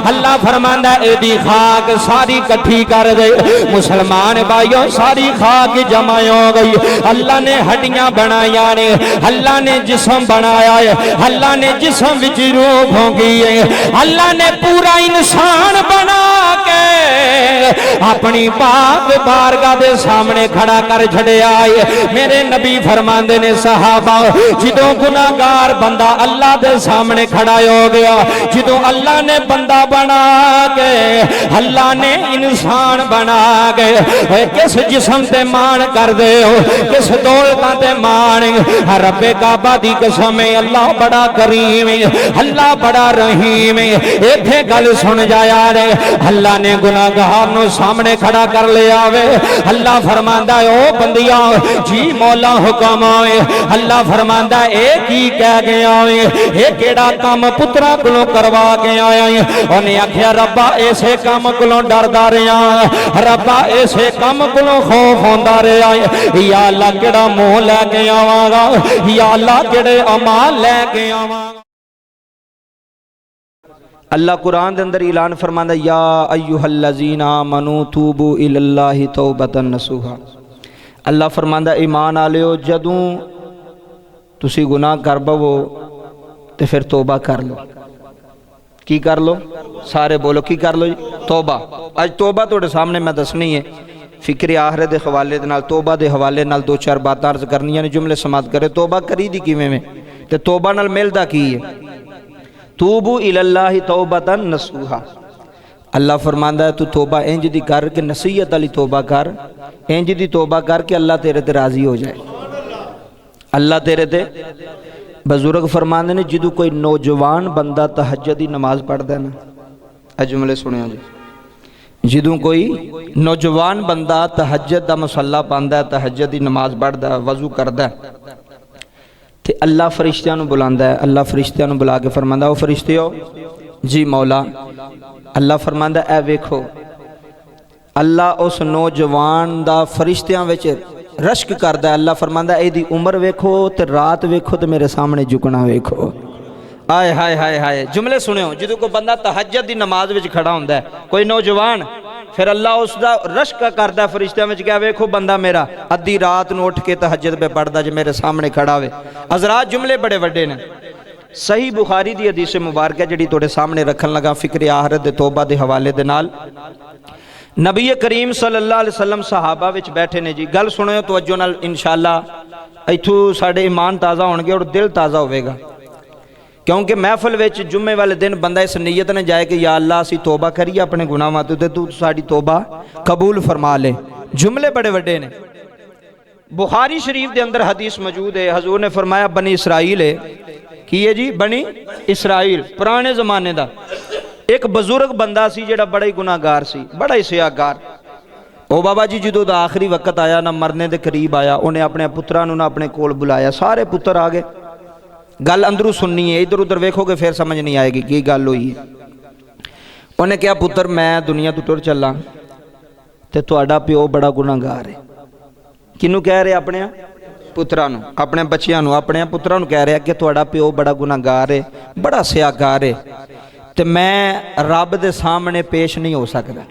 اللہ فرماندا اے دی خاک ساری کٹھی کر دے مسلمان بھائیو ساری خاک جمع ہو گئی اللہ نے ہڈیاں بنایا نے اللہ نے جسم بنایا ہے اللہ نے جسم وچ روح بھونگی ہے اللہ نے پورا انسان بنا کے اپنی پاک بارگاہ دے سامنے کھڑا کر چھڑیا ہے میرے نبی فرماندے نے صحابہ جدوں گناہگار بندہ اللہ دے سامنے کھڑا ہو گیا جدوں اللہ نے بندہ بنا کے اللہ نے انسان بنا کے کس جسم تے مان کر دے ہو کس دولتاں تے مان رب کعبہ دی قسم اللہ بڑا کریم اللہ بڑا رحیم ایتھے گل سن جایا رے اللہ نے گناہگار نو سامنے کھڑا کر لیا وے اللہ فرماندا ہے او بندیاں جی مولا حکم آئے اللہ فرماندا ہے اے کی کہہ گیا ہے اے کیڑا کام پترا کلوں کروا کے آیا ہے انہیں آکھیا ربا ایسے کام کلوں ڈردا رہیا ربا ایسے کام کلوں خوف ہوندا رہیا ہے یا اللہ کیڑا منہ لے کے آواں گا یا اللہ کیڑے امان لے کے آواں گا اللہ قرآن دے اندر اعلان فرماندا یا ایھا الذین آمنوا توبوا الی اللہ توبۃ نصوحا اللہ فرماندا ایمان والےو جدوں تسی گناہ کر بو تے پھر توبہ کر لو کی کر لو سارے بولو کی کر لو جی توبہ اج توبہ تواڈے سامنے میں دسنی ہے فکر آخرت دے حوالے دے نال توبہ دے حوالے نال دو چار باتاں عرض کرنیاں نے جملے سماعت کرے توبہ کری دی کیویں میں تے توبہ نال ملدا کی ہے توبو الی اللہ توبۃ نصوحا اللہ فرماندا ہے تو توبہ انج دی کر کہ نصیحت علی توبہ کر انج دی توبہ کر کہ اللہ تیرے تے راضی ہو جائے اللہ تیرے تے بزرگ فرماندے نے جدو کوئی نوجوان بندہ تہجد دی نماز پڑھدا ہے نا اے جملے سنیو جی جدوں کوئی نوجوان بندہ تہجد دا مصلی پاندا ہے تہجد دی نماز پڑھدا ہے وضو کردا ہے تے اللہ فرشتیاں نو بلاندا ہے اللہ فرشتیاں نو بلا کے فرماندا او فرشتیو جی مولا اللہ فرماندا اے ویکھو اللہ اس نوجوان دا فرشتیاں وچ رشک کردا ہے اللہ فرماندا اے دی عمر ویکھو تے رات ویکھو تے میرے سامنے جھکنا ویکھو آئے ہائے ہائے ہائے جملے سنیو جدوں کوئی بندہ تہجد دی نماز وچ کھڑا ہوندا ہے کوئی نوجوان پھر اللہ اس دا رشک کردا ہے فرشتیاں وچ کہ ویکھو بندہ میرا ادھی رات نو اٹھ کے تہجد پہ پڑھدا جے میرے سامنے کھڑا ہوئے حضرات جملے بڑے وڈے نے صحیح بخاری دی حدیث مبارکہ جڑی تواڈے سامنے رکھن لگا فکر آخرت دے توبہ دے حوالے دے نال نبی کریم صلی اللہ علیہ وسلم صحابہ وچ بیٹھے نے جی گل سنو توجہ نال انشاءاللہ ایتھوں ساڈے ایمان تازہ ہون گے اور دل تازہ ہوئے گا کیونکہ محفل وچ جمعے والے دن بندہ اس نیت نے جائے کہ یا اللہ اسی توبہ کریے اپنے گناہاں تے تو ساڈی توبہ قبول فرما لے جملے بڑے وڈے نے بخاری شریف دے اندر حدیث موجود ہے حضور نے فرمایا بنی اسرائیل ہے کی ہے جی بنی اسرائیل پرانے زمانے دا ایک بزرگ بندہ سی جڑا بڑا ہی گناہگار سی بڑا ہی سیاہگار او بابا جی جدوں دا آخری وقت آیا نہ مرنے دے قریب آیا انہیں اپنے پتراں نوں نہ اپنے کول بلایا سارے پتر آ گئے گل اندروں سننی ہے ادھر ادھر ویکھو گے پھر سمجھ نہیں آئے گی کی گل ہوئی ہے انہیں کہا پتر میں دنیا تو ٹر چلا تے تہاڈا پیو بڑا گناہگار ہے کنوں کہہ رہے اپنے پتراں نوں اپنے بچیاں نوں اپنے پتراں نوں کہہ رہا کہ تہاڈا پیو بڑا گناہگار ہے بڑا سیاہگار ہے تے میں رب دے سامنے پیش نہیں ہو سکدا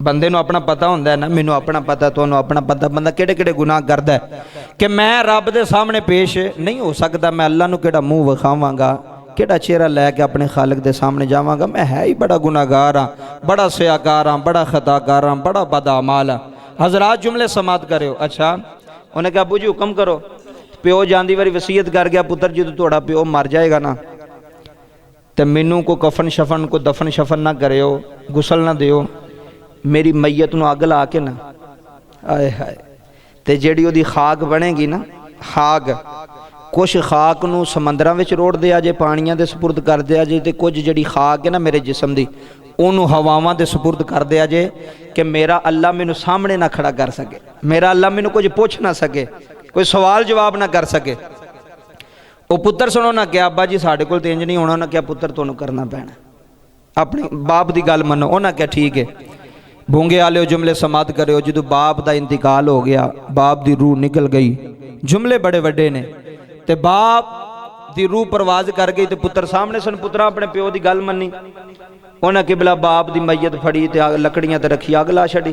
بندے نو اپنا پتہ ہوندا ہے نا مینوں اپنا پتہ تو انہوں اپنا پتہ بندہ کیڑے کیڑے گناہ کردا ہے کہ میں رب دے سامنے پیش نہیں ہو سکدا میں اللہ نو کیڑا منہ وکھاواں گا کیڑا چہرہ لے کے اپنے خالق دے سامنے جاواں گا میں ہے ہی بڑا گناہگار ہاں بڑا سیاہگار ہاں بڑا خطاکار ہاں بڑا بد اعمال ہاں حضرات جملے سماعت کرو اچھا انہیں کہا ابو جی حکم کرو پیو جاندی واری وصیت کر گیا پتر جدوں تہاڈا پیو مر جائے گا نا تے مینوں کو کفن شفن کو دفن شفن نہ کریو غسل نہ دیو میری میت نو اگ لا کے نا آئے ہائے تے جیڑی او دی خاک بنے گی نا خاک کچھ خاک نو سمندراں وچ روڑ دیا جے پانیاں دے سپرد کر دیا جے تے کچھ جیڑی خاک ہے نا میرے جسم دی اونوں ہواواں دے سپرد کر دیا جے کہ میرا اللہ مینوں سامنے نہ کھڑا کر سکے میرا اللہ مینوں کچھ پوچھ نہ سکے کوئی سوال جواب نہ کر سکے او پتر سنو نہ کیا ابا جی ساڈے کول تے انج نہیں ہونا نہ کیا پتر تانوں کرنا پینا اپنے باپ دی گل منو انہاں کیا ٹھیک ہے بھونگے آلے جملے سماعت کرے ہو جدو باپ دا انتقال ہو گیا باپ دی روح نکل گئی جملے بڑے وڈے نے تے باپ دی روح پرواز کر گئی تے پتر سامنے سن، پترا اپنے پیو دی گل منی، انہاں قبلہ باپ دی میت پھڑی تے لکڑیاں تے رکھی، اگ لا چھڑی۔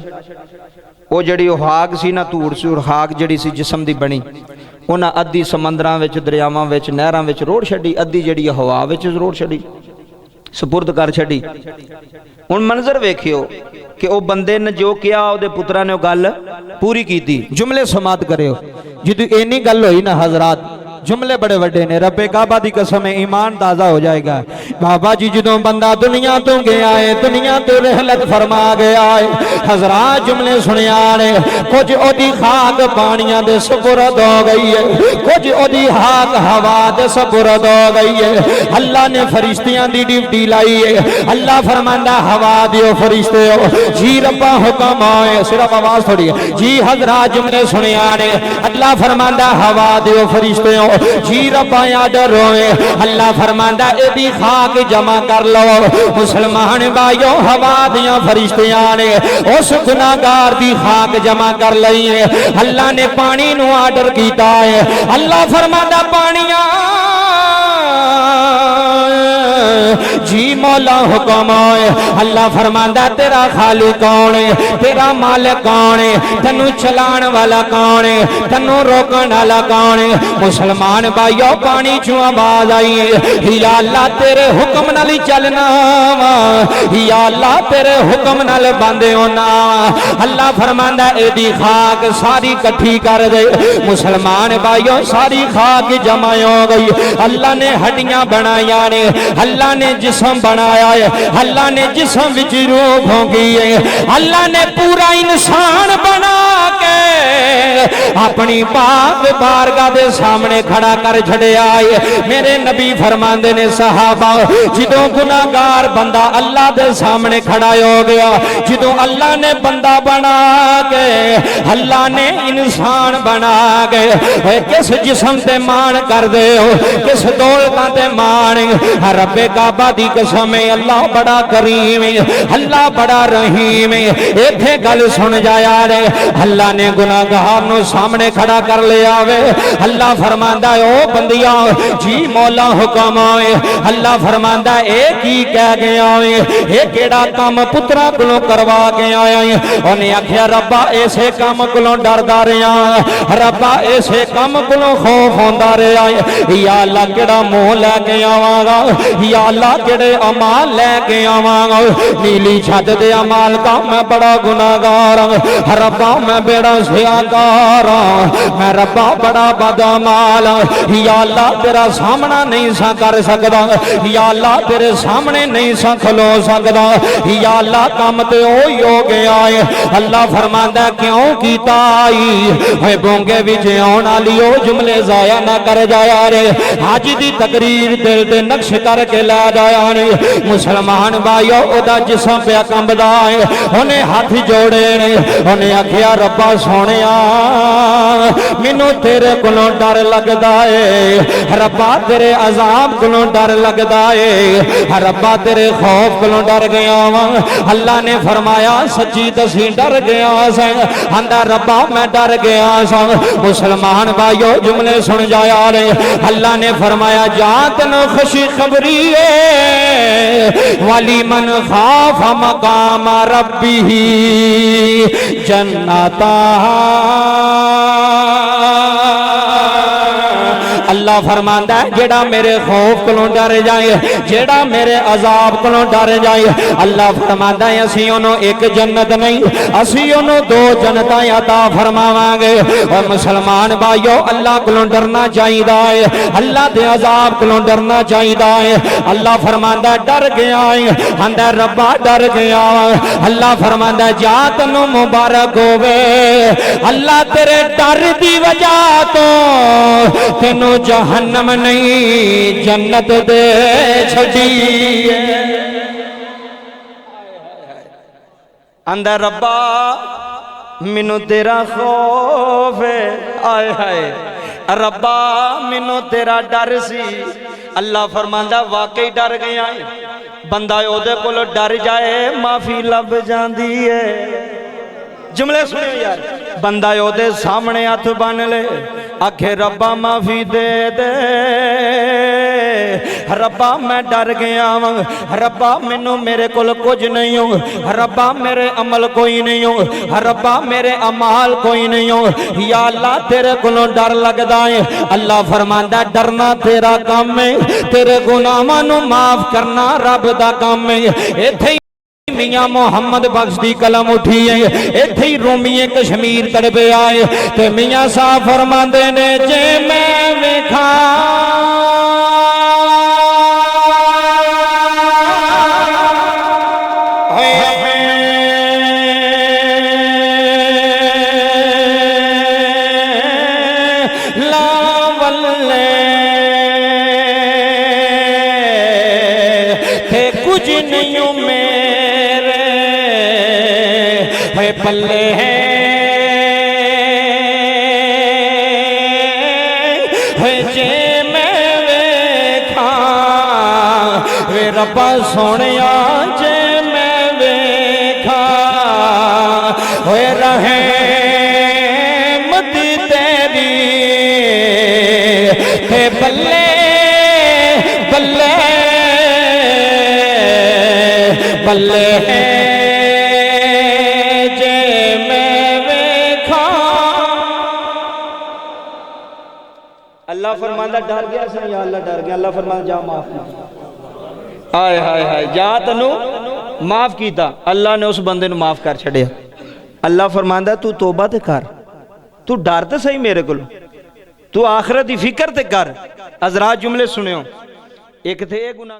او جڑی او ہاگ سی نا، دھوڑ سی اور ہاگ جڑی سی جسم دی بنی، انہاں ادھی سمندراں وچ، دریاواں وچ، نہراں وچ روڑ چھڈی، ادھی جڑی ہوا وچ روڑ چھڈی، سپرد کر چھڈی۔ ہن منظر ویکھیو کہ او بندے نے جو کیا او دے پترا نے او گل پوری کیتی۔ جملے سماعت کرے ہو جدو اینی گل ہوئی نا حضرات، جملے بڑے بڑے نے، رب کعبہ دی قسم ایمان تازہ ہو جائے گا۔ بابا جی جدوں بندہ دنیا تو گیا ہے، دنیا تو رحلت فرما گیا ہے، حضرات جملے سنیا نے، کچھ او دی خاک پانیاں دے سپرد ہو گئی ہے، کچھ او دی خاک ہوا دے سپرد ہو گئی ہے۔ اللہ نے فرشتیاں دی ڈیوٹی لائی ہے، اللہ فرماندا ہوا دیو فرشتے ہو، جی ربا حکم آئے، صرف آواز تھوڑی ہے، جی حضرات جملے سنیا نے، اللہ فرماندا ہوا دیو فرشتے ہو، جی ربا آڈر ہوئے، اللہ فرماندا اے دی خاک جمع کر لو۔ مسلمان بھائیو ہوا دیاں فرشتیاں نے اس گناہگار دی خاک جمع کر لئی ہے، اللہ نے پانی نو آڈر کیتا ہے، اللہ فرماندا پانیاں جی مولا حکم آئے، اللہ فرماندا تیرا خالق کون ہے، تیرا مالک کون ہے، تنو چلان والا کون ہے، تنو روکن والا کون ہے۔ مسلمان بھائیو پانی چوں آواز آئی ہے، یا اللہ تیرے حکم نال چلنا وا، یا اللہ تیرے حکم نال باندھے ہونا۔ اللہ فرماندا اے دی خاک ساری کٹھی کر دے۔ مسلمان بھائیو ساری خاک جمع ہو گئی، اللہ نے ہڈیاں بنائیاں نے، اللہ نے جسم بنایا ہے، اللہ نے جسم وچ روح بھونگی ہے، اللہ نے پورا انسان بنا کے اپنی پاک بارگاہ دے سامنے کھڑا کر چھڑیا ہے۔ میرے نبی فرماندے نے صحابہ جدوں گناہگار بندہ اللہ دے سامنے کھڑا ہو گیا، جدوں اللہ نے بندہ بنا کے، اللہ نے انسان بنا کے، کس جسم تے مان کر دے ہو، کس دولتاں تے مان، رب کعبہ دی قسم ہے، اللہ بڑا کریم ہے، اللہ بڑا رحیم ہے۔ ایتھے گل سن جایا رے، اللہ نے گناہگار نو سامنے کھڑا کر لیا وے، اللہ فرماندا ہے او بندیاں جی مولا حکم آئے، اللہ فرماندا ہے اے کی کہہ گیا ہے، اے کیڑا کام پترا کلوں کروا کے آیا ہے۔ انہیں آکھیا ربا ایسے کام کلوں ڈردا رہیا، ربا ایسے کام کلوں خوف ہوندا رہیا ہے، یا اللہ کیڑا منہ لے کے آواں گا، یا اللہ کیڑے عمال لے کے آواں گا، نیلی چھت دے عمال کا میں بڑا گناہگار ہوں، ربا میں بڑا سیاکار ہوں، میں ربا بڑا بدعمال ہوں، یا اللہ تیرا سامنا نہیں سا کر سکدا، یا اللہ تیرے سامنے نہیں سا کھلو سکدا، یا اللہ کام تے ہوئی ہو گیا ہے۔ اللہ فرماندا کیوں کیتا آئی ہوئے بونگے وچ آن والی او جملے ضائع نہ کر جایا رے، حج دی تقریر دل تے نقش کر کے لا جایا رے۔ مسلمان بھائیو او دا جسم پیا کمبدا ہے، انہیں ہاتھ جوڑے نے، انہیں آکھیا ربا سونیا مینوں تیرے کولوں ڈر لگدا ہے، ربا تیرے عذاب کولوں ڈر لگدا ہے، ربا تیرے خوف کولوں ڈر گیا وا۔ اللہ نے فرمایا سچی دسی ڈر گیا سا، آندا ربا میں ڈر گیا سا۔ مسلمان بھائیو جملے سن جایا رے، اللہ نے فرمایا جا تینو خوشی خبری ہے، ولی من خاف مقام ربی جنتا۔ اللہ فرماندا ہے جیڑا میرے خوف کلوں ڈر جائے، جیڑا میرے عذاب کلوں ڈر جائے، اللہ فرماندا ہے اسی انہوں ایک جنت نہیں، اسی انہوں دو جنتاں عطا فرماواں گے۔ اور مسلمان بھائیو اللہ کلوں ڈرنا چاہیدا ہے، اللہ دے عذاب کلوں ڈرنا چاہیدا ہے۔ اللہ فرماندا ہے ڈر گیا ہے، آندا ربا ڈر گیا، اللہ فرماندا ہے جا تینوں مبارک ہوے، اللہ تیرے ڈر دی وجہ تو تینوں جہنم نہیں جنت دے چھڑی۔ اندر ربا مینوں تیرا خوف ہے، آئے ہائے ربا مینوں تیرا ڈر سی۔ اللہ فرماندا واقعی ڈر گیا ہے، بندہ او دے کول ڈر جائے معافی لب جاندی ہے۔ جملے سنو یار، بندہ او دے سامنے ہاتھ بن لے، آکھے ربا معافی دے دے ربا میں ڈر گیا ہوں ربا مینوں میرے کول کچھ نہیں ہوں ربا میرے عمل کوئی نہیں ہوں ربا میرے اعمال کوئی نہیں ہوں یا اللہ تیرے کولوں ڈر لگدا ہے اللہ فرماندا ڈرنا تیرا کام ہے تیرے گناہاں نوں معاف کرنا رب دا کام ہے ایتھے میاں محمد بخش دی قلم اٹھی ہے ایتھے ہی رومی کشمیر تڑپے آئے تے میاں صاحب فرماندے نے جے میں ویکھاں کچھ نہیں ہوں میرے پلے ہے جے میں ویکھاں وے ربا سونیا جے میں ویکھاں ہوئے رحمت تیری تے بلے بلے بلے جے میں ویکھاں اللہ فرماندا ڈر گیا سی یا اللہ ڈر گیا اللہ فرماندا جا معاف کر ہائے ہائے ہائے جا تینوں معاف کیتا اللہ نے اس بندے نوں معاف کر چھڑیا اللہ فرماندا تو توبہ تے کر تو ڈر تے صحیح میرے کول تو آخرت دی فکر تے کر حضرات جملے سنیو ایک تھے گناہ